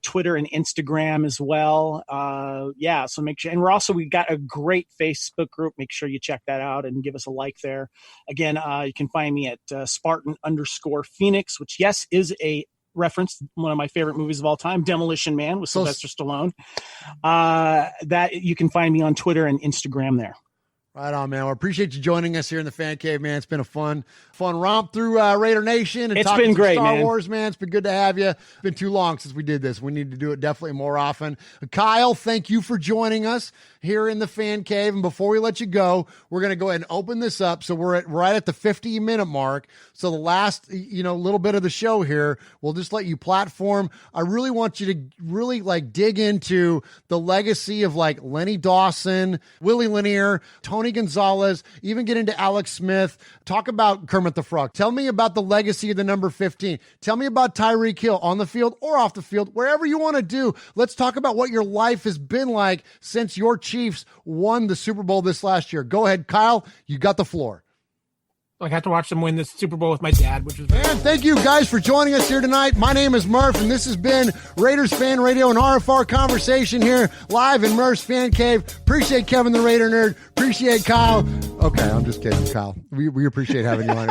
Twitter, and Instagram as well. So make sure, and we got a great Facebook group. Make sure you check that out and give us a like there. Again, you can find me at Spartan_Phoenix, which is a reference, one of my favorite movies of all time, Demolition Man with Sylvester Stallone. That you can find me on Twitter and Instagram there. Right on, man. Well, appreciate you joining us here in the Fan Cave, man. It's been a fun romp through Raider Nation. And it's been great, Star man. Wars, man. It's been good to have you. It's been too long since we did this. We need to do it definitely more often. Kyle, thank you for joining us here in the Fan Cave. And before we let you go, we're going to go ahead and open this up. So we're right at the 50-minute mark. So the last, little bit of the show here, we'll just let you platform. I really want you to really dig into the legacy of Lenny Dawson, Willie Lanier, Tony Gonzalez, even get into Alex Smith. Talk about Kermit the Frog. Tell me about the legacy of the number 15. Tell me about Tyreek Hill on the field or off the field, wherever you want to do. Let's talk about what your life has been like since your Chiefs won the Super Bowl this last year. Go ahead, Kyle. You got the floor. I got to watch them win this Super Bowl with my dad, which was very cool. Thank you guys for joining us here tonight. My name is Murf, and this has been Raiders Fan Radio and RFR Conversation here live in Murf's Fan Cave. Appreciate Kevin the Raider Nerd. Appreciate Kyle. Okay, I'm just kidding, Kyle. We appreciate having you on.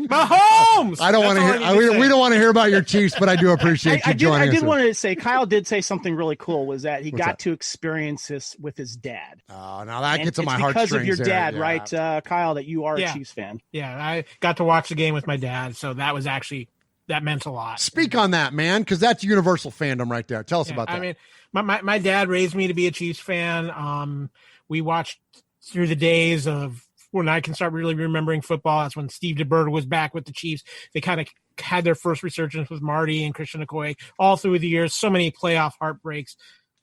Mahomes! I don't want to hear. We don't want to hear about your Chiefs, but I do appreciate you joining us. I did want to say, Kyle did say something really cool. Was that he got to experience this with his dad? Oh, now that gets on my heartstrings. Because of your dad, yeah. right, Kyle? That you are a Chiefs fan. Yeah, I got to watch the game with my dad, so that meant a lot. Speak on that, man, because that's universal fandom right there. Tell us about that. I mean, my dad raised me to be a Chiefs fan. We watched through the days of when I can start really remembering football. That's when Steve DeBerg was back with the Chiefs. They kind of had their first resurgence with Marty and Christian McCoy all through the years. So many playoff heartbreaks.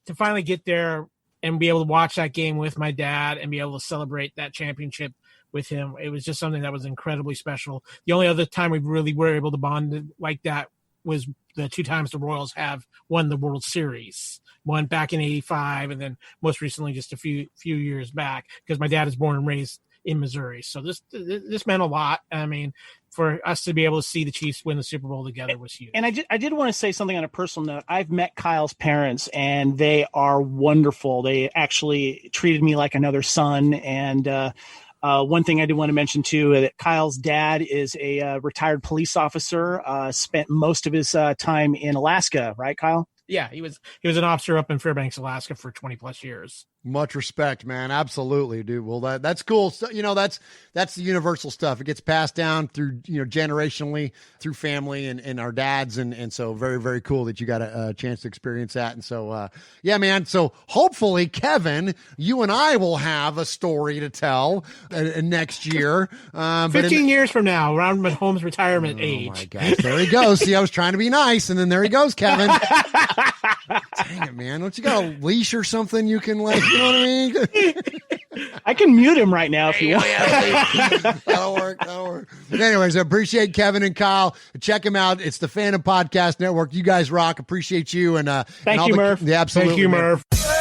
To finally get there and be able to watch that game with my dad and be able to celebrate that championship with him, it was just something that was incredibly special. The only other time we really were able to bond like that was the 2 times the Royals have won the World Series. One back in '85, and then most recently just a few years back, because my dad is born and raised in Missouri. So this meant a lot. I mean, for us to be able to see the Chiefs win the Super Bowl together was huge. And I did want to say something on a personal note. I've met Kyle's parents, and they are wonderful. They actually treated me like another son. And one thing I did want to mention too, that Kyle's dad is a retired police officer. Spent most of his time in Alaska, right, Kyle? Yeah, he was an officer up in Fairbanks, Alaska for 20 plus years. Much respect, man. Absolutely, dude. Well, that's cool. So, that's the universal stuff. It gets passed down through, generationally through family and our dads. And so very, very cool that you got a chance to experience that. And so, yeah, man. So hopefully, Kevin, you and I will have a story to tell next year. 15 years from now, around Mahomes' retirement age. Oh my gosh. There he goes. See, I was trying to be nice. And then there he goes, Kevin. Dang it, man. Don't you got a leash or something you can, like, you know what I mean? I can mute him right now if you want. That'll work. Anyways, I appreciate Kevin and Kyle. Check him out. It's the Fandom Podcast Network. You guys rock. Appreciate you. And thank you, Murf. Yeah, absolutely. Thank you, Murf.